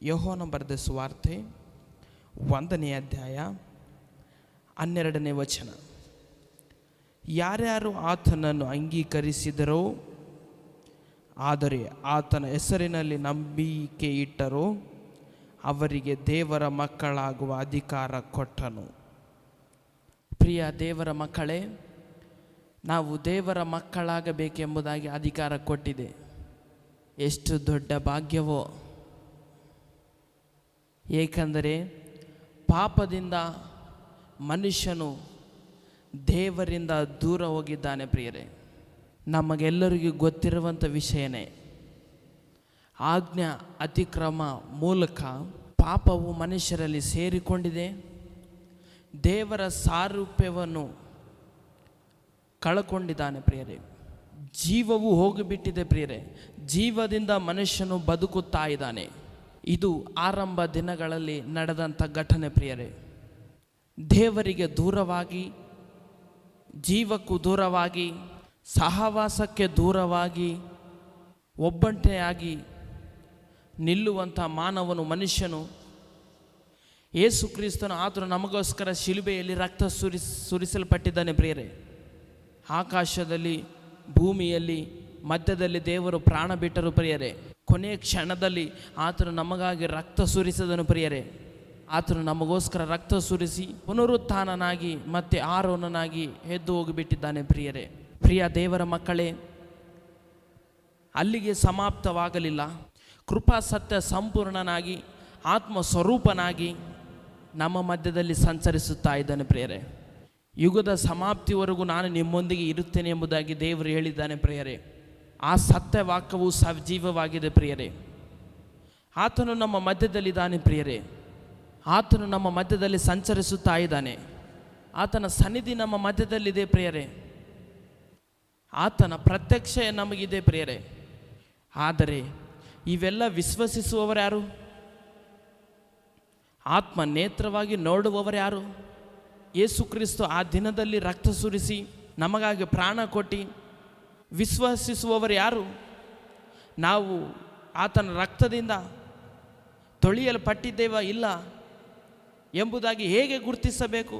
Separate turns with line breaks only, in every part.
ಯೋಹಾನ ಬರೆದ ಸುವಾರ್ತೆ 1ನೇ ಅಧ್ಯಾಯ 12ನೇ ವಚನ. ಯಾರ್ಯಾರು ಆತನನ್ನು ಅಂಗೀಕರಿಸಿದರೋ, ಆದರೆ ಆತನ ಹೆಸರಿನಲ್ಲಿ ನಂಬಿಕೆ ಇಟ್ಟರೋ ಅವರಿಗೆ ದೇವರ ಮಕ್ಕಳಾಗುವ ಅಧಿಕಾರ ಕೊಟ್ಟನು. ಪ್ರಿಯ ದೇವರ ಮಕ್ಕಳೇ, ನಾವು ದೇವರ ಮಕ್ಕಳಾಗಬೇಕೆಂಬುದಾಗಿ ಅಧಿಕಾರ ಕೊಟ್ಟಿದೆ. ಎಷ್ಟು ದೊಡ್ಡ ಭಾಗ್ಯವೋ! ಏಕೆಂದರೆ ಪಾಪದಿಂದ ಮನುಷ್ಯನು ದೇವರಿಂದ ದೂರ ಹೋಗಿದ್ದಾನೆ. ಪ್ರಿಯರೇ, ನಮಗೆಲ್ಲರಿಗೂ ಗೊತ್ತಿರುವಂಥ ವಿಷಯನೇ. ಆಜ್ಞಾ ಅತಿಕ್ರಮ ಮೂಲಕ ಪಾಪವು ಮನುಷ್ಯರಲ್ಲಿ ಸೇರಿಕೊಂಡಿದೆ. ದೇವರ ಸಾರೂಪ್ಯವನ್ನು ಕಳಕೊಂಡಿದ್ದಾನೆ. ಪ್ರಿಯರೇ, ಜೀವವು ಹೋಗಿಬಿಟ್ಟಿದೆ. ಪ್ರಿಯರೇ, ಜೀವದಿಂದ ಮನುಷ್ಯನು ಬದುಕುತ್ತಾ ಇದ್ದಾನೆ. ಇದು ಆರಂಭ ದಿನಗಳಲ್ಲಿ ನಡೆದಂಥ ಘಟನೆ. ಪ್ರಿಯರೇ, ದೇವರಿಗೆ ದೂರವಾಗಿ, ಜೀವಕ್ಕೂ ದೂರವಾಗಿ, ಸಹವಾಸಕ್ಕೆ ದೂರವಾಗಿ, ಒಬ್ಬಂಟಿಯಾಗಿ ನಿಲ್ಲುವಂಥ ಮನುಷ್ಯನು ಯೇಸು ಕ್ರಿಸ್ತನು ಆತನು ನಮಗೋಸ್ಕರ ಶಿಲುಬೆಯಲ್ಲಿ ರಕ್ತ ಸುರಿಸಲ್ಪಟ್ಟಿದ್ದಾನೆ. ಪ್ರಿಯರೇ, ಆಕಾಶದಲ್ಲಿ ಭೂಮಿಯಲ್ಲಿ ಮಧ್ಯದಲ್ಲಿ ದೇವರು ಪ್ರಾಣ ಬಿಟ್ಟರು. ಪ್ರಿಯರೇ, ಕೊನೆಯ ಕ್ಷಣದಲ್ಲಿ ಆತನು ನಮಗಾಗಿ ರಕ್ತ ಸುರಿಸಿದನು. ಪ್ರಿಯರೇ, ಆತನು ನಮಗೋಸ್ಕರ ರಕ್ತ ಸುರಿಸಿ ಪುನರುತ್ಥಾನನಾಗಿ ಮತ್ತೆ ಆರೋಹಣನಾಗಿ ಎದ್ದು ಹೋಗಿಬಿಟ್ಟಿದ್ದಾನೆ. ಪ್ರಿಯರೇ, ಪ್ರಿಯ ದೇವರ ಮಕ್ಕಳೇ, ಅಲ್ಲಿಗೆ ಸಮಾಪ್ತವಾಗಲಿಲ್ಲ. ಕೃಪಾ ಸತ್ಯ ಸಂಪೂರ್ಣನಾಗಿ ಆತ್ಮ ಸ್ವರೂಪನಾಗಿ ನಮ್ಮ ಮಧ್ಯದಲ್ಲಿ ಸಂಚರಿಸುತ್ತಾ ಇದ್ದಾನೆ. ಪ್ರಿಯರೇ, ಯುಗದ ಸಮಾಪ್ತಿವರೆಗೂ ನಾನು ನಿಮ್ಮೊಂದಿಗೆ ಇರುತ್ತೇನೆ ಎಂಬುದಾಗಿ ದೇವರು ಹೇಳಿದ್ದಾನೆ. ಪ್ರಿಯರೇ, ಆ ಸತ್ಯವಾಕ್ಯವು ಸಜೀವವಾಗಿದೆ. ಪ್ರಿಯರೇ, ಆತನು ನಮ್ಮ ಮಧ್ಯದಲ್ಲಿದ್ದಾನೆ. ಪ್ರಿಯರೇ, ಆತನು ನಮ್ಮ ಮಧ್ಯದಲ್ಲಿ ಸಂಚರಿಸುತ್ತಾ ಇದ್ದಾನೆ. ಆತನ ಸನ್ನಿಧಿ ನಮ್ಮ ಮಧ್ಯದಲ್ಲಿದೆ. ಪ್ರಿಯರೇ, ಆತನ ಪ್ರತ್ಯಕ್ಷ ನಮಗಿದೆ. ಪ್ರಿಯರೇ, ಆದರೆ ಇವೆಲ್ಲ ವಿಶ್ವಸಿಸುವವರು ಯಾರು? ಆತ್ಮ ನೇತ್ರವಾಗಿ ನೋಡುವವರು ಯಾರು? ಯೇಸು ಕ್ರಿಸ್ತ ಆ ದಿನದಲ್ಲಿ ರಕ್ತ ಸುರಿಸಿ ನಮಗಾಗಿ ಪ್ರಾಣ ಕೊಟ್ಟು ವಿಶ್ವಸಿಸುವವರು ಯಾರು? ನಾವು ಆತನ ರಕ್ತದಿಂದ ತೊಳೆಯಲ್ಪಟ್ಟಿದ್ದೇವ ಇಲ್ಲ ಎಂಬುದಾಗಿ ಹೇಗೆ ಗುರುತಿಸಬೇಕು?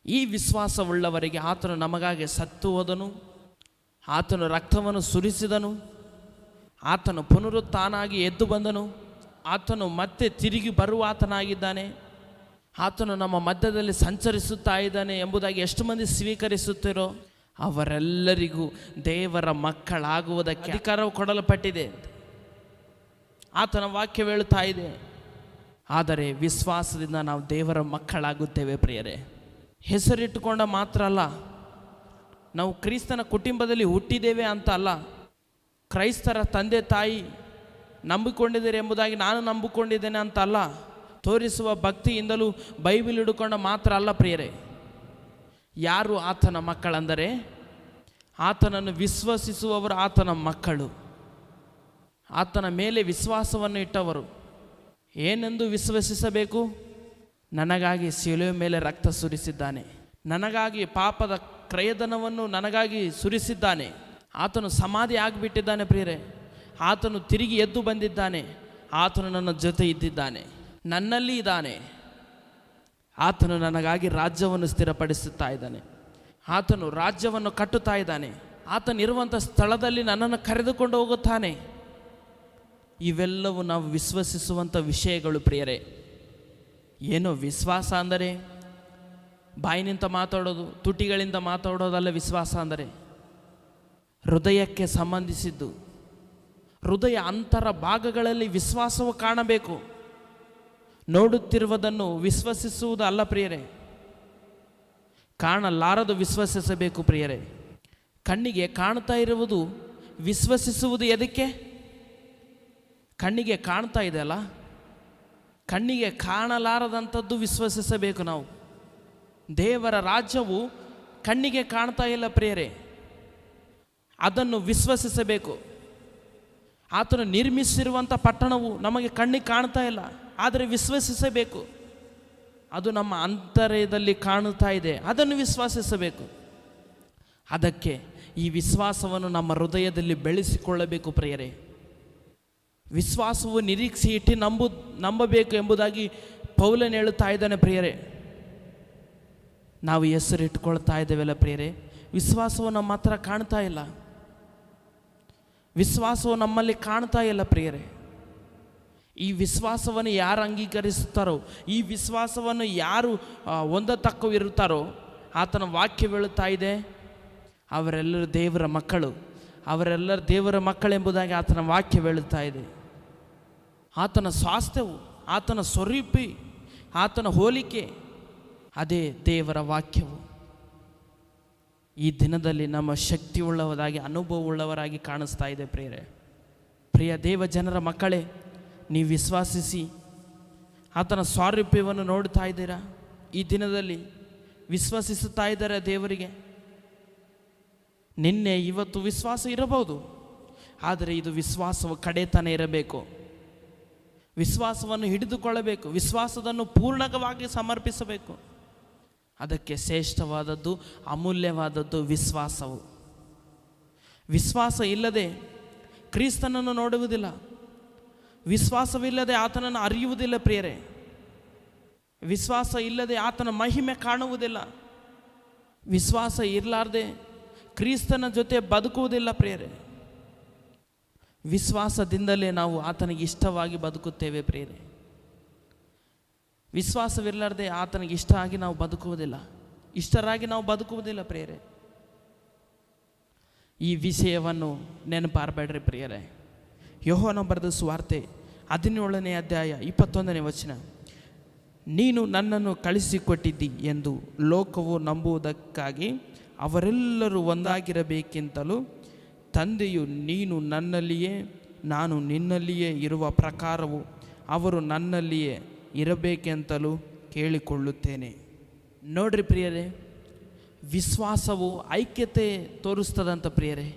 ಈ ವಿಶ್ವಾಸವುಳ್ಳವರಿಗೆ ಆತನು ನಮಗಾಗಿ ಸತ್ತು ಹೋದನು, ಆತನು ರಕ್ತವನ್ನು ಸುರಿಸಿದನು, ಆತನು ಪುನರುತ್ಥಾನಾಗಿ ಎದ್ದು ಬಂದನು, ಆತನು ಮತ್ತೆ ತಿರುಗಿ ಬರುವ ಆತನಾಗಿದ್ದಾನೆ, ಆತನು ನಮ್ಮ ಮಧ್ಯದಲ್ಲಿ ಸಂಚರಿಸುತ್ತಾ ಇದ್ದಾನೆ ಎಂಬುದಾಗಿ ಎಷ್ಟು ಮಂದಿ ಸ್ವೀಕರಿಸುತ್ತೀರೋ ಅವರೆಲ್ಲರಿಗೂ ದೇವರ ಮಕ್ಕಳಾಗುವುದಕ್ಕೆ ಅಧಿಕಾರವು ಕೊಡಲ್ಪಟ್ಟಿದೆ. ಆತನ ವಾಕ್ಯ ಹೇಳುತ್ತಾ ಇದೆ. ಆದರೆ ವಿಶ್ವಾಸದಿಂದ ನಾವು ದೇವರ ಮಕ್ಕಳಾಗುತ್ತೇವೆ. ಪ್ರಿಯರೇ, ಹೆಸರಿಟ್ಟುಕೊಂಡ ಮಾತ್ರ ಅಲ್ಲ, ನಾವು ಕ್ರಿಸ್ತನ ಕುಟುಂಬದಲ್ಲಿ ಹುಟ್ಟಿದ್ದೇವೆ ಅಂತ ಅಲ್ಲ, ಕ್ರೈಸ್ತರ ತಂದೆ ತಾಯಿ ನಂಬಿಕೊಂಡಿದ್ದಾರೆ ಎಂಬುದಾಗಿ ನಾನು ನಂಬಿಕೊಂಡಿದ್ದೇನೆ ಅಂತ ಅಲ್ಲ, ತೋರಿಸುವ ಭಕ್ತಿಯಿಂದಲೂ ಬೈಬಲ್ ಹಿಡ್ಕೊಂಡ ಮಾತ್ರ ಅಲ್ಲ. ಪ್ರಿಯರೇ, ಯಾರು ಆತನ ಮಕ್ಕಳೆಂದರೆ ಆತನನ್ನು ವಿಶ್ವಸಿಸುವವರು ಆತನ ಮಕ್ಕಳು. ಆತನ ಮೇಲೆ ವಿಶ್ವಾಸವನ್ನು ಇಟ್ಟವರು ಏನೆಂದು ವಿಶ್ವಸಿಸಬೇಕು? ನನಗಾಗಿ ಶಿಲುಬೆಯ ಮೇಲೆ ರಕ್ತ ಸುರಿಸಿದ್ದಾನೆ, ನನಗಾಗಿ ಪಾಪದ ಕ್ರಯಧನವನ್ನು ನನಗಾಗಿ ಸುರಿಸಿದ್ದಾನೆ, ಆತನು ಸಮಾಧಿ ಆಗಿಬಿಟ್ಟಿದ್ದಾನೆ. ಪ್ರಿಯರೇ, ಆತನು ತಿರುಗಿ ಎದ್ದು ಬಂದಿದ್ದಾನೆ, ಆತನು ನನ್ನ ಜೊತೆ ಇದ್ದಿದ್ದಾನೆ, ನನ್ನಲ್ಲಿ ಇದ್ದಾನೆ, ಆತನು ನನಗಾಗಿ ರಾಜ್ಯವನ್ನು ಸ್ಥಿರಪಡಿಸುತ್ತಾ ಇದ್ದಾನೆ, ಆತನು ರಾಜ್ಯವನ್ನು ಕಟ್ಟುತ್ತಾ ಇದ್ದಾನೆ, ಆತನಿರುವಂಥ ಸ್ಥಳದಲ್ಲಿ ನನ್ನನ್ನು ಕರೆದುಕೊಂಡು ಹೋಗುತ್ತಾನೆ. ಇವೆಲ್ಲವೂ ನಾವು ವಿಶ್ವಸಿಸುವಂಥ ವಿಷಯಗಳು. ಪ್ರಿಯರೇ, ಏನು ವಿಶ್ವಾಸ ಅಂದರೆ ಬಾಯಿನಿಂದ ಮಾತಾಡೋದು, ತುಟಿಗಳಿಂದ ಮಾತಾಡೋದಲ್ಲ. ವಿಶ್ವಾಸ ಅಂದರೆ ಹೃದಯಕ್ಕೆ ಸಂಬಂಧಿಸಿದ್ದು. ಹೃದಯ ಅಂತರ ಭಾಗಗಳಲ್ಲಿ ವಿಶ್ವಾಸವು ಕಾಣಬೇಕು. ನೋಡುತ್ತಿರುವುದನ್ನು ವಿಶ್ವಸಿಸುವುದು ಅಲ್ಲ ಪ್ರಿಯರೇ, ಕಾಣಲಾರದು ವಿಶ್ವಸಿಸಬೇಕು. ಪ್ರಿಯರೇ, ಕಣ್ಣಿಗೆ ಕಾಣ್ತಾ ಇರುವುದು ವಿಶ್ವಸಿಸುವುದು ಎದಕ್ಕೆ? ಕಣ್ಣಿಗೆ ಕಾಣ್ತಾ ಇದೆ ಅಲ್ಲ, ಕಣ್ಣಿಗೆ ಕಾಣಲಾರದಂಥದ್ದು ವಿಶ್ವಸಿಸಬೇಕು ನಾವು. ದೇವರ ರಾಜ್ಯವು ಕಣ್ಣಿಗೆ ಕಾಣ್ತಾ ಇಲ್ಲ ಪ್ರಿಯರೇ, ಅದನ್ನು ವಿಶ್ವಸಿಸಬೇಕು. ಆತನು ನಿರ್ಮಿಸಿರುವಂಥ ಪಟ್ಟಣವು ನಮಗೆ ಕಣ್ಣಿಗೆ ಕಾಣ್ತಾ ಇಲ್ಲ, ಆದರೆ ವಿಶ್ವಸಿಸಬೇಕು. ಅದು ನಮ್ಮ ಅಂತರ್ಯದಲ್ಲಿ ಕಾಣುತ್ತಾ ಇದೆ, ಅದನ್ನು ವಿಶ್ವಾಸಿಸಬೇಕು. ಅದಕ್ಕೆ ಈ ವಿಶ್ವಾಸವನ್ನು ನಮ್ಮ ಹೃದಯದಲ್ಲಿ ಬೆಳೆಸಿಕೊಳ್ಳಬೇಕು ಪ್ರಿಯರೇ. ವಿಶ್ವಾಸವು ನಿರೀಕ್ಷೆ ಇಟ್ಟು ನಂಬಬೇಕು ಎಂಬುದಾಗಿ ಪೌಲನು ಹೇಳುತ್ತಾ ಇದ್ದಾನೆ ಪ್ರಿಯರೇ. ನಾವು ಹೆಸರು ಇಟ್ಕೊಳ್ತಾ ಇದ್ದೇವೆಲ್ಲ ಪ್ರಿಯರೇ, ವಿಶ್ವಾಸವು ನಮ್ಮ ಹತ್ರ ಕಾಣ್ತಾ ಇಲ್ಲ. ವಿಶ್ವಾಸವು ನಮ್ಮಲ್ಲಿ ಕಾಣ್ತಾ ಇಲ್ಲ ಪ್ರಿಯರೇ. ಈ ವಿಶ್ವಾಸವನ್ನು ಯಾರು ಅಂಗೀಕರಿಸುತ್ತಾರೋ, ಈ ವಿಶ್ವಾಸವನ್ನು ಯಾರು ಹೊಂದತಕ್ಕವಿರುತ್ತಾರೋ, ಆತನ ವಾಕ್ಯ ಹೇಳುತ್ತಾ ಇದೆ, ಅವರೆಲ್ಲರೂ ದೇವರ ಮಕ್ಕಳು, ಅವರೆಲ್ಲರೂ ದೇವರ ಮಕ್ಕಳೆಂಬುದಾಗಿ ಆತನ ವಾಕ್ಯ ಹೇಳುತ್ತಾ ಇದೆ. ಆತನ ಸ್ವಾಸ್ಥ್ಯವು, ಆತನ ಸ್ವರೂಪಿ, ಆತನ ಹೋಲಿಕೆ ಅದೇ ದೇವರ ವಾಕ್ಯವು. ಈ ದಿನದಲ್ಲಿ ನಮ್ಮ ಶಕ್ತಿ ಉಳ್ಳವರಾಗಿ, ಅನುಭವವುಳ್ಳವರಾಗಿ ಕಾಣಿಸ್ತಾ ಇದೆ ಪ್ರಿಯರೇ. ಪ್ರಿಯ ದೇವ ಜನರ ಮಕ್ಕಳೇ, ನೀವು ವಿಶ್ವಾಸಿಸಿ ಆತನ ಸ್ವಾರೂಪ್ಯವನ್ನು ನೋಡ್ತಾ ಇದ್ದೀರಾ? ಈ ದಿನದಲ್ಲಿ ವಿಶ್ವಾಸಿಸುತ್ತಾ ಇದ್ದಾರೆ ದೇವರಿಗೆ? ನಿನ್ನೆ ಇವತ್ತು ವಿಶ್ವಾಸ ಇರಬಹುದು, ಆದರೆ ಇದು ವಿಶ್ವಾಸವು ಕಡೆತನ ಇರಬೇಕು. ವಿಶ್ವಾಸವನ್ನು ಹಿಡಿದುಕೊಳ್ಳಬೇಕು, ವಿಶ್ವಾಸವನ್ನು ಪೂರ್ಣವಾಗಿ ಸಮರ್ಪಿಸಬೇಕು. ಅದಕ್ಕೆ ಶ್ರೇಷ್ಠವಾದದ್ದು, ಅಮೂಲ್ಯವಾದದ್ದು ವಿಶ್ವಾಸವು. ವಿಶ್ವಾಸ ಇಲ್ಲದೆ ಕ್ರಿಸ್ತನನ್ನು ನೋಡುವುದಿಲ್ಲ, ವಿಶ್ವಾಸವಿಲ್ಲದೆ ಆತನನ್ನು ಅರಿಯುವುದಿಲ್ಲ ಪ್ರಿಯರೇ. ವಿಶ್ವಾಸ ಇಲ್ಲದೆ ಆತನ ಮಹಿಮೆ ಕಾಣುವುದಿಲ್ಲ. ವಿಶ್ವಾಸ ಇರಲಾರ್ದೆ ಕ್ರಿಸ್ತನ ಜೊತೆ ಬದುಕುವುದಿಲ್ಲ ಪ್ರಿಯರೇ. ವಿಶ್ವಾಸದಿಂದಲೇ ನಾವು ಆತನಿಗೆ ಇಷ್ಟವಾಗಿ ಬದುಕುತ್ತೇವೆ ಪ್ರಿಯರೇ. ವಿಶ್ವಾಸವಿರಲಾರ್ದೆ ಆತನಿಗೆ ಇಷ್ಟ ಆಗಿ ನಾವು ಬದುಕುವುದಿಲ್ಲ, ಇಷ್ಟರಾಗಿ ನಾವು ಬದುಕುವುದಿಲ್ಲ ಪ್ರಿಯರೇ. ಈ ವಿಷಯವನ್ನು ನೆನಪಾರಬೇಡ್ರಿ ಪ್ರಿಯರೇ. ಯೋಹಾನ ಬರೆದ ಸುವಾರ್ತೆ 17ನೇ ಅಧ್ಯಾಯ 21ನೇ ವಚನ, ನೀನು ನನ್ನನ್ನು ಕಳಿಸಿಕೊಟ್ಟಿದ್ದಿ ಎಂದು ಲೋಕವು ನಂಬುವುದಕ್ಕಾಗಿ ಅವರೆಲ್ಲರೂ ಒಂದಾಗಿರಬೇಕೆಂತಲೂ ತಂದೆಯು ನೀನು ನನ್ನಲ್ಲಿಯೇ ನಾನು ನಿನ್ನಲ್ಲಿಯೇ ಇರುವ ಪ್ರಕಾರವು ಅವರು ನನ್ನಲ್ಲಿಯೇ ಇರಬೇಕೆಂತಲೂ ಕೇಳಿಕೊಳ್ಳುತ್ತೇನೆ. ನೋಡ್ರಿ ಪ್ರಿಯರೇ, ವಿಶ್ವಾಸವು ಐಕ್ಯತೆ ತೋರಿಸ್ತದಂತ ಪ್ರಿಯರೇ.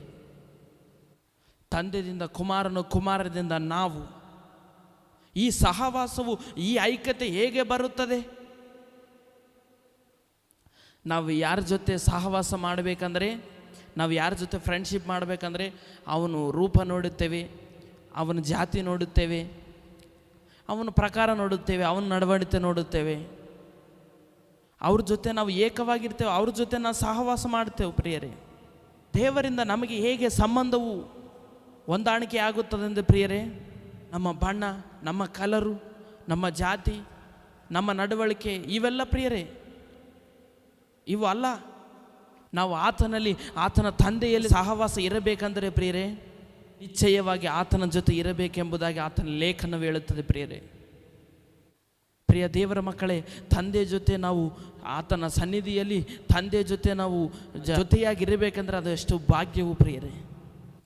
ತಂದೆಯಿಂದ ಕುಮಾರನು, ಕುಮಾರದಿಂದ ನಾವು, ಈ ಸಹವಾಸವು, ಈ ಐಕ್ಯತೆ ಹೇಗೆ ಬರುತ್ತದೆ? ನಾವು ಯಾರ ಜೊತೆ ಸಹವಾಸ ಮಾಡಬೇಕಂದ್ರೆ, ನಾವು ಯಾರ ಜೊತೆ ಫ್ರೆಂಡ್ಶಿಪ್ ಮಾಡಬೇಕಂದ್ರೆ ಅವನು ರೂಪ ನೋಡುತ್ತೇವೆ, ಅವನ ಜಾತಿ ನೋಡುತ್ತೇವೆ, ಅವನ ಪ್ರಕಾರ ನೋಡುತ್ತೇವೆ, ಅವನ ನಡವಳಿಕೆ ನೋಡುತ್ತೇವೆ. ಅವ್ರ ಜೊತೆ ನಾವು ಏಕವಾಗಿರ್ತೇವೆ, ಅವ್ರ ಜೊತೆ ನಾವು ಸಹವಾಸ ಮಾಡ್ತೇವೆ ಪ್ರಿಯರೇ. ದೇವರಿಂದ ನಮಗೆ ಹೇಗೆ ಸಂಬಂಧವು ಹೊಂದಾಣಿಕೆ ಆಗುತ್ತದೆಂದು ಪ್ರಿಯರೇ, ನಮ್ಮ ಬಣ್ಣ, ನಮ್ಮ ಕಲರು, ನಮ್ಮ ಜಾತಿ, ನಮ್ಮ ನಡವಳಿಕೆ ಇವೆಲ್ಲ ಪ್ರಿಯರೇ ಇವು ಅಲ್ಲ. ನಾವು ಆತನಲ್ಲಿ, ಆತನ ತಂದೆಯಲ್ಲಿ ಸಹವಾಸ ಇರಬೇಕಂದರೆ ಪ್ರಿಯರೇ, ನಿಶ್ಚಯವಾಗಿ ಆತನ ಜೊತೆ ಇರಬೇಕೆಂಬುದಾಗಿ ಆತನ ಲೇಖನವು ಹೇಳುತ್ತದೆ ಪ್ರಿಯರೇ. ಪ್ರಿಯ ದೇವರ ಮಕ್ಕಳೇ, ತಂದೆ ಜೊತೆ ನಾವು ಆತನ ಸನ್ನಿಧಿಯಲ್ಲಿ ತಂದೆ ಜೊತೆ ನಾವು ಜೊತೆಯಾಗಿರಬೇಕಂದ್ರೆ ಅದು ಎಷ್ಟು ಭಾಗ್ಯವು ಪ್ರಿಯರೇ.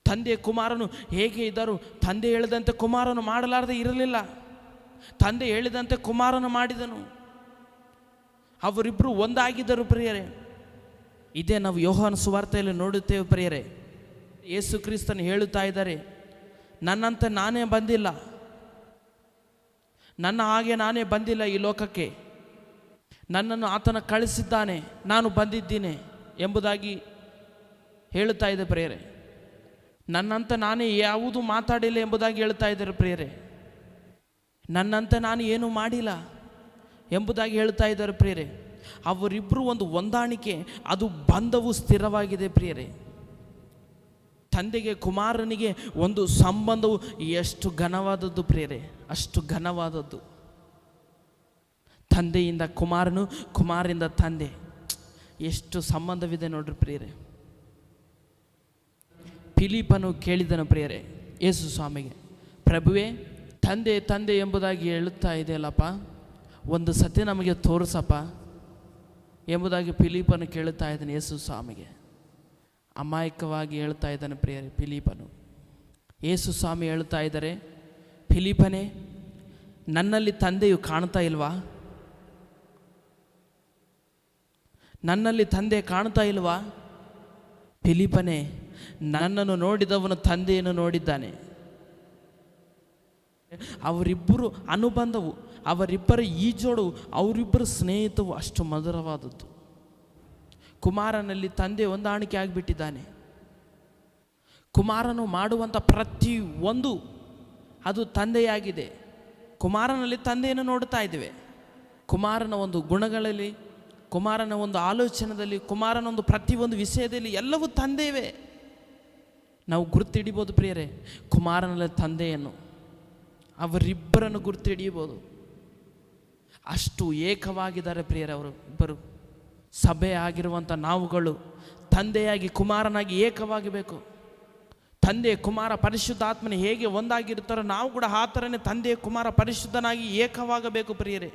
ತಂದೆ ಕುಮಾರನು ಹೇಗೆ ಇದ್ದರು? ತಂದೆ ಹೇಳಿದಂತೆ ಕುಮಾರನು ಮಾಡಲಾರದೆ ಇರಲಿಲ್ಲ, ತಂದೆ ಹೇಳಿದಂತೆ ಕುಮಾರನು ಮಾಡಿದನು. ಅವರಿಬ್ಬರು ಒಂದಾಗಿದ್ದರು ಪ್ರಿಯರೇ. ಇದೇ ನಾವು ಯೋಹಾನ ಸುವಾರ್ತೆಯಲ್ಲಿ ನೋಡುತ್ತೇವೆ ಪ್ರಿಯರೇ. ಯೇಸು ಕ್ರಿಸ್ತನು ಹೇಳುತ್ತಾ ಇದ್ದಾರೆ, ನನ್ನಂತೆ ನಾನೇ ಬಂದಿಲ್ಲ, ನನ್ನ ಹಾಗೆ ನಾನೇ ಬಂದಿಲ್ಲ ಈ ಲೋಕಕ್ಕೆ, ನನ್ನನ್ನು ಆತನ ಕಳಿಸಿದ್ದಾನೆ, ನಾನು ಬಂದಿದ್ದೀನಿ ಎಂಬುದಾಗಿ ಹೇಳುತ್ತಾ ಇದೆ ಪ್ರಿಯರೇ. ನನ್ನಂತೆ ನಾನೇ ಯಾವುದೂ ಮಾತಾಡಿಲ್ಲ ಎಂಬುದಾಗಿ ಹೇಳ್ತಾ ಇದ್ದಾರೆ ಪ್ರಿಯರೇ. ನನ್ನಂತೆ ನಾನು ಏನೂ ಮಾಡಿಲ್ಲ ಎಂಬುದಾಗಿ ಹೇಳ್ತಾ ಇದ್ದಾರೆ ಪ್ರಿಯರೇ. ಅವರಿಬ್ಬರು ಒಂದು ಹೊಂದಾಣಿಕೆ, ಅದು ಬಂಧವು ಸ್ಥಿರವಾಗಿದೆ ಪ್ರಿಯರೇ. ತಂದೆಗೆ ಕುಮಾರನಿಗೆ ಒಂದು ಸಂಬಂಧವು ಎಷ್ಟು ಘನವಾದದ್ದು ಪ್ರಿಯರೇ, ಅಷ್ಟು ಘನವಾದದ್ದು. ತಂದೆಯಿಂದ ಕುಮಾರನು, ಕುಮಾರಿಂದ ತಂದೆ, ಎಷ್ಟು ಸಂಬಂಧವಿದೆ ನೋಡ್ರಿ ಪ್ರಿಯರೇ. ಫಿಲಿಪ್ಪನು ಕೇಳಿದನು ಪ್ರಿಯರೇ ಯೇಸು ಸ್ವಾಮಿಗೆ, ಪ್ರಭುವೇ, ತಂದೆ ತಂದೆ ಎಂಬುದಾಗಿ ಹೇಳುತ್ತಾ ಇದೆಯಲ್ಲಪ್ಪ, ಒಂದು ಸತಿ ನಮಗೆ ತೋರಿಸಪ್ಪ ಎಂಬುದಾಗಿ ಫಿಲಿಪ್ಪನು ಕೇಳುತ್ತಾ ಇದ್ದಾನೆ ಯೇಸು ಸ್ವಾಮಿಗೆ. ಅಮಾಯಕವಾಗಿ ಹೇಳ್ತಾ ಇದ್ದಾನೆ ಪ್ರಿಯರೇ ಫಿಲಿಪ್ಪನು. ಯೇಸು ಸ್ವಾಮಿ ಹೇಳ್ತಾ ಇದ್ದಾರೆ, ಫಿಲಿಪ್ಪನೇ, ನನ್ನಲ್ಲಿ ತಂದೆಯು ಕಾಣ್ತಾ ಇಲ್ವಾ? ನನ್ನಲ್ಲಿ ತಂದೆ ಕಾಣ್ತಾ ಇಲ್ವಾ? ಫಿಲಿಪ್ಪನೇ, ನನ್ನನ್ನು ನೋಡಿದವನು ತಂದೆಯನ್ನು ನೋಡಿದ್ದಾನೆ. ಅವರಿಬ್ಬರು ಅನುಬಂಧವು, ಅವರಿಬ್ಬರ ಈಜೋಡು, ಅವರಿಬ್ಬರ ಸ್ನೇಹಿತವು ಅಷ್ಟು ಮಧುರವಾದದ್ದು. ಕುಮಾರನಲ್ಲಿ ತಂದೆ ಹೊಂದಾಣಿಕೆ ಆಗಿಬಿಟ್ಟಿದ್ದಾನೆ. ಕುಮಾರನು ಮಾಡುವಂಥ ಪ್ರತಿ ಒಂದು ಅದು ತಂದೆಯಾಗಿದೆ. ಕುಮಾರನಲ್ಲಿ ತಂದೆಯನ್ನು ನೋಡ್ತಾ ಇದ್ದೇವೆ. ಕುಮಾರನ ಒಂದು ಗುಣಗಳಲ್ಲಿ, ಕುಮಾರನ ಒಂದು ಆಲೋಚನೆಯಲ್ಲಿ, ಕುಮಾರನ ಒಂದು ಪ್ರತಿಯೊಂದು ವಿಷಯದಲ್ಲಿ ಎಲ್ಲವೂ ತಂದೆಯವೇ. ನಾವು ಗುರುತಿಡಿಬೋದು ಪ್ರಿಯರೇ ಕುಮಾರನಲ್ಲಿ ತಂದೆಯನ್ನು, ಅವರಿಬ್ಬರನ್ನು ಗುರುತಿಡಿಯಬಹುದು. ಅಷ್ಟು ಏಕವಾಗಿದ್ದಾರೆ ಪ್ರಿಯರೇ ಅವರು ಇಬ್ಬರು. ಸಭೆ ಆಗಿರುವಂಥ ನಾವುಗಳು ತಂದೆಯಾಗಿ ಕುಮಾರನಾಗಿ ಏಕವಾಗಬೇಕು. ತಂದೆ ಕುಮಾರ ಪರಿಶುದ್ಧಾತ್ಮನ ಹೇಗೆ ಒಂದಾಗಿರ್ತಾರೋ ನಾವು ಕೂಡ ಆ ಥರನೇ ತಂದೆ ಕುಮಾರ ಪರಿಶುದ್ಧನಾಗಿ ಏಕವಾಗಬೇಕು ಪ್ರಿಯರೇ.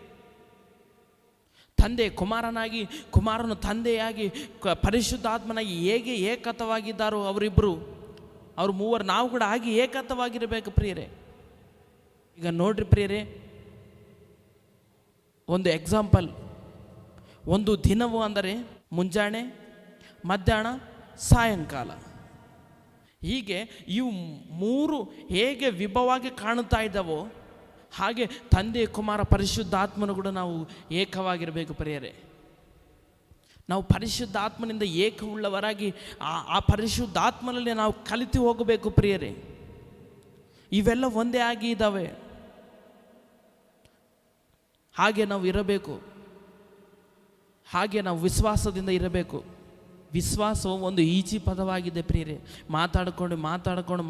ತಂದೆ ಕುಮಾರನಾಗಿ, ಕುಮಾರನು ತಂದೆಯಾಗಿ, ಪರಿಶುದ್ಧಾತ್ಮನಾಗಿ ಹೇಗೆ ಏಕತವಾಗಿದ್ದಾರೋ ಅವರಿಬ್ಬರು, ಅವರು ಮೂವರು ನಾವು ಕೂಡ ಆಗಿ ಏಕತವಾಗಿರಬೇಕು ಪ್ರಿಯರೇ. ಈಗ ನೋಡ್ರಿ ಪ್ರಿಯರೇ, ಒಂದು ಎಕ್ಸಾಂಪಲ್, ಒಂದು ದಿನವು ಅಂದರೆ ಮುಂಜಾನೆ, ಮಧ್ಯಾಹ್ನ, ಸಾಯಂಕಾಲ, ಹೀಗೆ ಇವು ಮೂರು ಹೇಗೆ ವಿಭವವಾಗಿ ಕಾಣುತ್ತಾ ಇದ್ದಾವೋ ಹಾಗೆ ತಂದೆ ಕುಮಾರ ಪರಿಶುದ್ಧಾತ್ಮನು ಕೂಡ ನಾವು ಏಕವಾಗಿರಬೇಕು ಪ್ರಿಯರೇ. ನಾವು ಪರಿಶುದ್ಧಾತ್ಮನಿಂದ ಏಕವುಳ್ಳವರಾಗಿ ಆ ಪರಿಶುದ್ಧಾತ್ಮನಲ್ಲಿ ನಾವು ಕಲಿತು ಹೋಗಬೇಕು ಪ್ರಿಯರೇ. ಇವೆಲ್ಲ ಒಂದೇ ಆಗಿ ಇದ್ದಾವೆ, ಹಾಗೆ ನಾವು ಇರಬೇಕು. ಹಾಗೆ ನಾವು ವಿಶ್ವಾಸದಿಂದ ಇರಬೇಕು. ವಿಶ್ವಾಸವು ಒಂದು ಈಜಿ ಪದವಾಗಿದೆ ಪ್ರಿಯರೇ.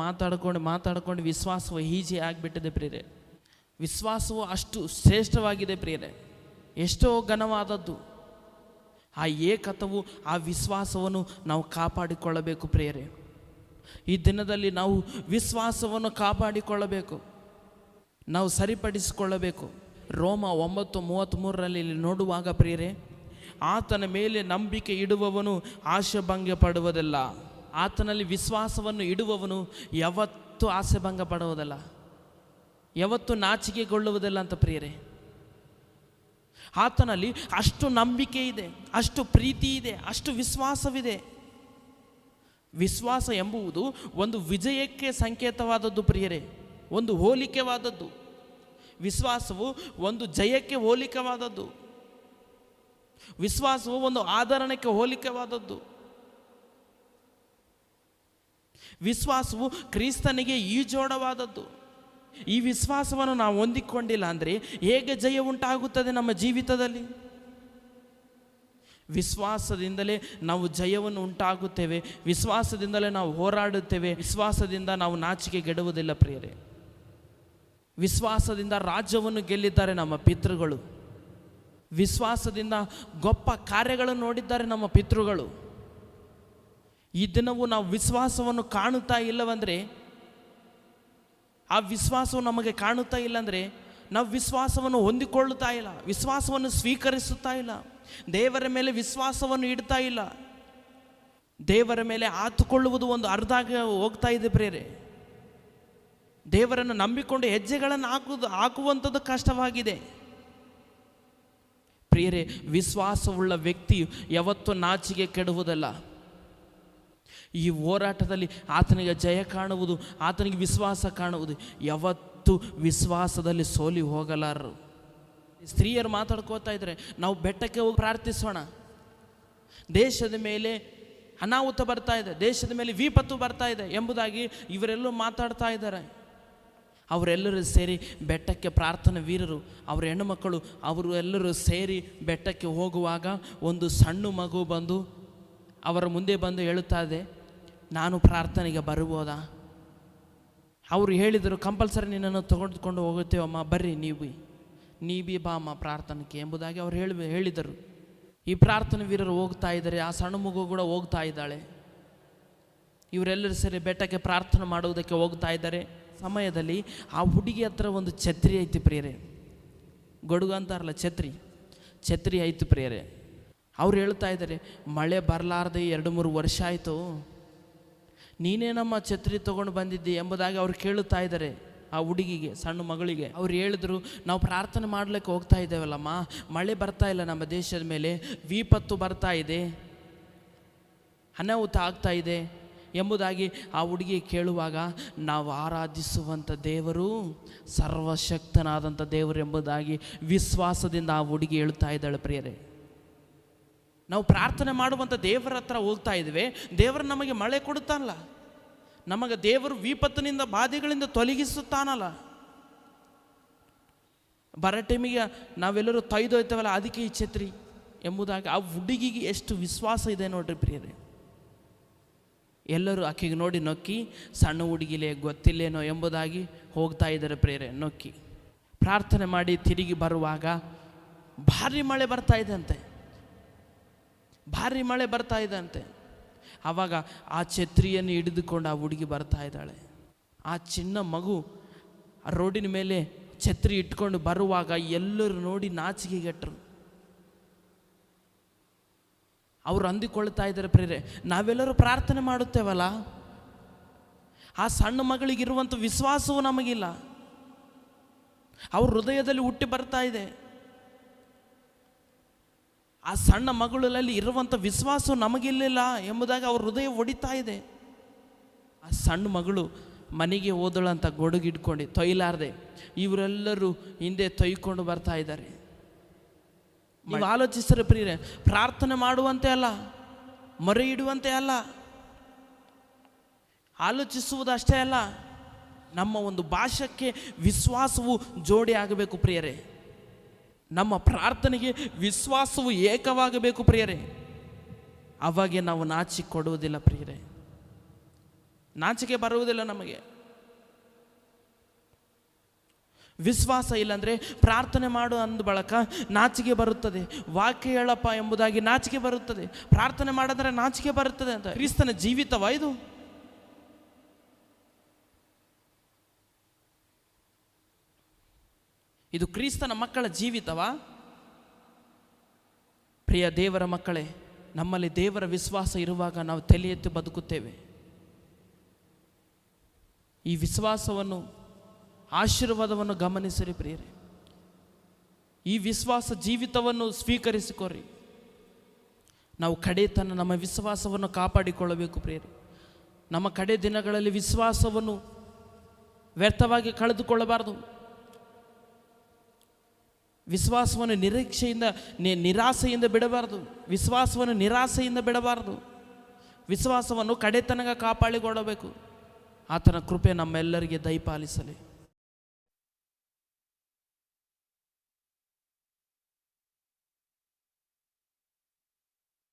ಮಾತಾಡಿಕೊಂಡು ವಿಶ್ವಾಸವು ಈಜಿ ಆಗಿಬಿಟ್ಟಿದೆ ಪ್ರಿಯರೇ. ವಿಶ್ವಾಸವು ಅಷ್ಟು ಶ್ರೇಷ್ಠವಾಗಿದೆ ಪ್ರಿಯರೇ, ಎಷ್ಟೋ ಘನವಾದದ್ದು. ಆ ಏಕತ್ವವು, ಆ ವಿಶ್ವಾಸವನ್ನು ನಾವು ಕಾಪಾಡಿಕೊಳ್ಳಬೇಕು ಪ್ರಿಯರೇ. ಈ ದಿನದಲ್ಲಿ ನಾವು ವಿಶ್ವಾಸವನ್ನು ಕಾಪಾಡಿಕೊಳ್ಳಬೇಕು, ನಾವು ಸರಿಪಡಿಸಿಕೊಳ್ಳಬೇಕು. ರೋಮ 9:33 ಇಲ್ಲಿ ನೋಡುವಾಗ ಪ್ರಿಯರೇ, ಆತನ ಮೇಲೆ ನಂಬಿಕೆ ಇಡುವವನು ಆಶೆ ಭಂಗ ಪಡುವುದಿಲ್ಲ. ಆತನಲ್ಲಿ ವಿಶ್ವಾಸವನ್ನು ಇಡುವವನು ಯಾವತ್ತೂ ಆಸೆ ಭಂಗ ಪಡುವುದಿಲ್ಲ, ಯಾವತ್ತೂ ನಾಚಿಕೆಗೊಳ್ಳುವುದಿಲ್ಲ ಅಂತ ಪ್ರಿಯರೇ. ಆತನಲ್ಲಿ ಅಷ್ಟು ನಂಬಿಕೆ ಇದೆ, ಅಷ್ಟು ಪ್ರೀತಿ ಇದೆ, ಅಷ್ಟು ವಿಶ್ವಾಸವಿದೆ. ವಿಶ್ವಾಸ ಎಂಬುದು ಒಂದು ವಿಜಯಕ್ಕೆ ಸಂಕೇತವಾದದ್ದು ಪ್ರಿಯರೇ, ಒಂದು ಹೋಲಿಕೆವಾದದ್ದು. ವಿಶ್ವಾಸವು ಒಂದು ಜಯಕ್ಕೆ ಹೋಲಿಕೆವಾದದ್ದು. ವಿಶ್ವಾಸವು ಒಂದು ಆಧರಣಕ್ಕೆ ಹೋಲಿಕೆವಾದದ್ದು. ವಿಶ್ವಾಸವು ಕ್ರಿಸ್ತನಿಗೆ ಈಜೋಡವಾದದ್ದು. ಈ ವಿಶ್ವಾಸವನ್ನು ನಾವು ಹೊಂದಿಕೊಂಡಿಲ್ಲ ಅಂದರೆ ಹೇಗೆ ಜಯ ಉಂಟಾಗುತ್ತದೆ ನಮ್ಮ ಜೀವಿತದಲ್ಲಿ? ವಿಶ್ವಾಸದಿಂದಲೇ ನಾವು ಜಯವನ್ನು ಉಂಟಾಗುತ್ತೇವೆ, ವಿಶ್ವಾಸದಿಂದಲೇ ನಾವು ಹೋರಾಡುತ್ತೇವೆ, ವಿಶ್ವಾಸದಿಂದ ನಾವು ನಾಚಿಕೆಗೆಡುವುದಿಲ್ಲ ಪ್ರಿಯರೇ. ವಿಶ್ವಾಸದಿಂದ ರಾಜ್ಯವನ್ನು ಗೆಲ್ಲಿದ್ದಾರೆ ನಮ್ಮ ಪಿತೃಗಳು, ವಿಶ್ವಾಸದಿಂದ ಗొప్ప ಕಾರ್ಯಗಳನ್ನು ನೋಡಿದ್ದಾರೆ ನಮ್ಮ ಪಿತೃಗಳು. ಈ ದಿನವೂ ನಾವು ವಿಶ್ವಾಸವನ್ನು ಕಾಣುತ್ತಾ ಇಲ್ಲವಂದರೆ, ಆ ವಿಶ್ವಾಸವು ನಮಗೆ ಕಾಣುತ್ತಾ ಇಲ್ಲಂದರೆ ನಾವು ವಿಶ್ವಾಸವನ್ನು ಹೊಂದಿಕೊಳ್ಳುತ್ತಾ ಇಲ್ಲ, ವಿಶ್ವಾಸವನ್ನು ಸ್ವೀಕರಿಸುತ್ತಾ ಇಲ್ಲ, ದೇವರ ಮೇಲೆ ವಿಶ್ವಾಸವನ್ನು ಇಡ್ತಾ ಇಲ್ಲ. ದೇವರ ಮೇಲೆ ಆತುಕೊಳ್ಳುವುದು ಒಂದು ಅರ್ಧ ಹೋಗ್ತಾ ಇದೆ ಪ್ರಿಯರೇ. ದೇವರನ್ನು ನಂಬಿಕೊಂಡು ಹೆಜ್ಜೆಗಳನ್ನು ಹಾಕುವಂಥದ್ದು ಕಷ್ಟವಾಗಿದೆ ಪ್ರಿಯರೇ. ವಿಶ್ವಾಸವುಳ್ಳ ವ್ಯಕ್ತಿಯು ಯಾವತ್ತೂ ನಾಚಿಕೆ ಕೆಡುವುದಲ್ಲ. ಈ ಹೋರಾಟದಲ್ಲಿ ಆತನಿಗೆ ಜಯ ಕಾಣುವುದು, ಆತನಿಗೆ ವಿಶ್ವಾಸ ಕಾಣುವುದು, ಯಾವತ್ತೂ ವಿಶ್ವಾಸದಲ್ಲಿ ಸೋಲಿ ಹೋಗಲಾರರು. ಸ್ತ್ರೀಯರು ಮಾತಾಡ್ಕೋತಾ ಇದ್ದಾರೆ, ನಾವು ಬೆಟ್ಟಕ್ಕೆ ಹೋಗಿ ಪ್ರಾರ್ಥಿಸೋಣ, ದೇಶದ ಮೇಲೆ ಅನಾಹುತ ಬರ್ತಾ ಇದೆ, ದೇಶದ ಮೇಲೆ ವಿಪತ್ತು ಬರ್ತಾ ಇದೆ ಎಂಬುದಾಗಿ ಇವರೆಲ್ಲರೂ ಮಾತಾಡ್ತಾ ಇದ್ದಾರೆ. ಅವರೆಲ್ಲರೂ ಸೇರಿ ಬೆಟ್ಟಕ್ಕೆ, ಪ್ರಾರ್ಥನಾ ವೀರರು, ಅವರ ಹೆಣ್ಣುಮಕ್ಕಳು, ಅವರು ಎಲ್ಲರೂ ಸೇರಿ ಬೆಟ್ಟಕ್ಕೆ ಹೋಗುವಾಗ ಒಂದು ಸಣ್ಣ ಮಗು ಬಂದು ಅವರ ಮುಂದೆ ಬಂದು ಹೇಳುತ್ತಾ ಇದೆ, ನಾನು ಪ್ರಾರ್ಥನೆಗೆ ಬರ್ಬೋದಾ? ಅವರು ಹೇಳಿದರು, ಕಂಪಲ್ಸರಿ ನಿನ್ನನ್ನು ತೆಗೆದುಕೊಂಡು ಹೋಗುತ್ತೇವಮ್ಮ, ಬರ್ರಿ ನೀವಿ ಬಾ ಅಮ್ಮ ಪ್ರಾರ್ಥನೆಗೆ ಎಂಬುದಾಗಿ ಅವರು ಹೇಳಿದರು. ಈ ಪ್ರಾರ್ಥನಾ ವೀರರು ಹೋಗ್ತಾ ಇದ್ದಾರೆ, ಆ ಸಣ್ಣ ಮಗು ಕೂಡ ಹೋಗ್ತಾ ಇದ್ದಾಳೆ. ಇವರೆಲ್ಲರೂ ಸೇರಿ ಬೆಟ್ಟಕ್ಕೆ ಪ್ರಾರ್ಥನೆ ಮಾಡುವುದಕ್ಕೆ ಹೋಗ್ತಾ ಇದ್ದಾರೆ. ಸಮಯದಲ್ಲಿ ಆ ಹುಡುಗಿ ಹತ್ರ ಒಂದು ಛತ್ರಿ ಐತಿ ಪ್ರಿಯರೇ, ಗಡುಗ ಅಂತಾರಲ್ಲ, ಛತ್ರಿ ಐತಿ ಪ್ರಿಯರೇ. ಅವ್ರು ಹೇಳ್ತಾ ಇದ್ದಾರೆ, ಮಳೆ ಬರಲಾರ್ದೆ 2-3 ವರ್ಷ ಆಯಿತು, ನೀನೇ ನಮ್ಮ ಛತ್ರಿ ತೊಗೊಂಡು ಬಂದಿದ್ದಿ ಎಂಬುದಾಗಿ ಅವ್ರು ಕೇಳುತ್ತಾ ಇದ್ದಾರೆ ಆ ಹುಡುಗಿಗೆ, ಸಣ್ಣ ಮಗಳಿಗೆ. ಅವ್ರು ಹೇಳಿದ್ರು, ನಾವು ಪ್ರಾರ್ಥನೆ ಮಾಡಲಿಕ್ಕೆ ಹೋಗ್ತಾ ಇದ್ದೇವಲ್ಲಮ್ಮ, ಮಳೆ ಬರ್ತಾ ಇಲ್ಲ ನಮ್ಮ ದೇಶದ ಮೇಲೆ, ವಿಪತ್ತು ಬರ್ತಾ ಇದೆ, ಅನಾಹುತ ಆಗ್ತಾ ಇದೆ ಎಂಬುದಾಗಿ ಆ ಹುಡುಗಿ ಕೇಳುವಾಗ, ನಾವು ಆರಾಧಿಸುವಂಥ ದೇವರು ಸರ್ವಶಕ್ತನಾದಂಥ ದೇವರು ಎಂಬುದಾಗಿ ವಿಶ್ವಾಸದಿಂದ ಆ ಹುಡುಗಿ ಹೇಳ್ತಾ ಇದ್ದಾಳೆ ಪ್ರಿಯರೇ. ನಾವು ಪ್ರಾರ್ಥನೆ ಮಾಡುವಂಥ ದೇವರ ಹತ್ರ ಹೋಗ್ತಾ ಇದ್ದೇವೆ, ದೇವರು ನಮಗೆ ಮಳೆ ಕೊಡುತ್ತಾನಲ್ಲ, ನಮಗೆ ದೇವರು ವಿಪತ್ತಿನಿಂದ ಬಾಧೆಗಳಿಂದ ತೊಲಗಿಸುತ್ತಾನಲ್ಲ. ಬರೋ ಟೈಮಿಗೆ ನಾವೆಲ್ಲರೂ ತೊಯ್ದೋಯ್ತೇವಲ್ಲ, ಅದಕ್ಕೆ ಈ ಛತ್ರಿ ಎಂಬುದಾಗಿ ಆ ಹುಡುಗಿಗೆ ಎಷ್ಟು ವಿಶ್ವಾಸ ಇದೆ ನೋಡ್ರಿ ಪ್ರಿಯರೇ. ಎಲ್ಲರೂ ಆಕೆಗೆ ನೋಡಿ ನೊಕ್ಕಿ, ಸಣ್ಣ ಹುಡುಗಿಲೇ ಗೊತ್ತಿಲ್ಲೇನೋ ಎಂಬುದಾಗಿ ಹೋಗ್ತಾ ಇದ್ದಾರೆ ಪ್ರಿಯರೇ. ನೊಕ್ಕಿ ಪ್ರಾರ್ಥನೆ ಮಾಡಿ ತಿರುಗಿ ಬರುವಾಗ ಭಾರಿ ಮಳೆ ಬರ್ತಾ ಇದೆ ಅಂತೆ. ಆವಾಗ ಆ ಛತ್ರಿಯನ್ನು ಹಿಡಿದುಕೊಂಡು ಆ ಹುಡುಗಿ ಬರ್ತಾ ಇದ್ದಾಳೆ. ಆ ಚಿನ್ನ ಮಗು ಆ ರೋಡಿನ ಮೇಲೆ ಛತ್ರಿ ಇಟ್ಕೊಂಡು ಬರುವಾಗ ಎಲ್ಲರೂ ನೋಡಿ ನಾಚಿಕೆಗೆಟ್ಟರು. ಅವರು ಅಂದುಕೊಳ್ತಾ ಇದ್ದಾರೆ ಪ್ರಿಯರೇ, ನಾವೆಲ್ಲರೂ ಪ್ರಾರ್ಥನೆ ಮಾಡುತ್ತೇವಲ್ಲ, ಆ ಸಣ್ಣ ಮಗಳಿಗಿರುವಂಥ ವಿಶ್ವಾಸವೂ ನಮಗಿಲ್ಲ. ಅವ್ರ ಹೃದಯದಲ್ಲಿ ಹುಟ್ಟಿ ಬರ್ತಾ ಇದೆ. ಆ ಸಣ್ಣ ಮಗಳಲ್ಲಿ ಇರುವಂಥ ವಿಶ್ವಾಸ ನಮಗಿಲ್ಲ ಎಂಬುದಾಗಿ ಅವ್ರ ಹೃದಯ ಒಡಿತಾ ಇದೆ. ಆ ಸಣ್ಣ ಮಗಳು ಮನೆಗೆ ಹೋದಳಂತ ಗೊಡಗಿಡ್ಕೊಂಡು ತೊಯ್ಲಾರ್ದೆ ಇವರೆಲ್ಲರೂ ಹಿಂದೆ ತೊಯ್ಕೊಂಡು ಬರ್ತಾ ಇದ್ದಾರೆ. ನೀವು ಆಲೋಚಿಸಿದ್ರೆ ಪ್ರಿಯರೇ, ಪ್ರಾರ್ಥನೆ ಮಾಡುವಂತೆ ಅಲ್ಲ, ಮೊರೆ ಇಡುವಂತೆ ಅಲ್ಲ, ಆಲೋಚಿಸುವುದಷ್ಟೇ ಅಲ್ಲ, ನಮ್ಮ ಒಂದು ಭಾಷಕ್ಕೆ ವಿಶ್ವಾಸವು ಜೋಡಿ ಆಗಬೇಕು ಪ್ರಿಯರೇ. ನಮ್ಮ ಪ್ರಾರ್ಥನೆಗೆ ವಿಶ್ವಾಸವು ಏಕವಾಗಬೇಕು ಪ್ರಿಯರೇ. ಅವಾಗೆ ನಾವು ನಾಚಿಕೆ ಕೊಡುವುದಿಲ್ಲ ಪ್ರಿಯರೇ, ನಾಚಿಕೆ ಬರುವುದಿಲ್ಲ ನಮಗೆ. ವಿಶ್ವಾಸ ಇಲ್ಲಂದರೆ ಪ್ರಾರ್ಥನೆ ಮಾಡು ಅಂದ ಬಳಕ ನಾಚಿಕೆ ಬರುತ್ತದೆ. ವಾಕ್ಯ ಹೇಳಪ್ಪ ಎಂಬುದಾಗಿ ನಾಚಿಕೆ ಬರುತ್ತದೆ. ಪ್ರಾರ್ಥನೆ ಮಾಡಿದ್ರೆ ನಾಚಿಕೆ ಬರುತ್ತದೆ ಅಂತ. ಕ್ರಿಸ್ತನ ಜೀವಿತವಾ ಇದು? ಇದು ಕ್ರಿಸ್ತನ ಮಕ್ಕಳ ಜೀವಿತವಾ? ಪ್ರಿಯ ದೇವರ ಮಕ್ಕಳೇ, ನಮ್ಮಲ್ಲಿ ದೇವರ ವಿಶ್ವಾಸ ಇರುವಾಗ ನಾವು ತಲೆ ಎತ್ತಿ ಬದುಕುತ್ತೇವೆ. ಈ ವಿಶ್ವಾಸವನ್ನು, ಆಶೀರ್ವಾದವನ್ನು ಗಮನಿಸಿರಿ ಪ್ರಿಯರೇ. ಈ ವಿಶ್ವಾಸ ಜೀವಿತವನ್ನು ಸ್ವೀಕರಿಸಿಕೊರಿ. ನಾವು ಕಡೆತನ ನಮ್ಮ ವಿಶ್ವಾಸವನ್ನು ಕಾಪಾಡಿಕೊಳ್ಳಬೇಕು ಪ್ರಿಯರೇ. ನಮ್ಮ ಕಡೆ ದಿನಗಳಲ್ಲಿ ವಿಶ್ವಾಸವನ್ನು ವ್ಯರ್ಥವಾಗಿ ಕಳೆದುಕೊಳ್ಳಬಾರದು. ವಿಶ್ವಾಸವನ್ನು ನಿರಾಸೆಯಿಂದ ಬಿಡಬಾರದು. ವಿಶ್ವಾಸವನ್ನು ನಿರಾಸೆಯಿಂದ ಬಿಡಬಾರದು. ವಿಶ್ವಾಸವನ್ನು ಕಡೆತನಗ ಕಾಪಾಡಿಕೊಳ್ಳಬೇಕು. ಆತನ ಕೃಪೆ ನಮ್ಮೆಲ್ಲರಿಗೆ ದಯಪಾಲಿಸಲಿ.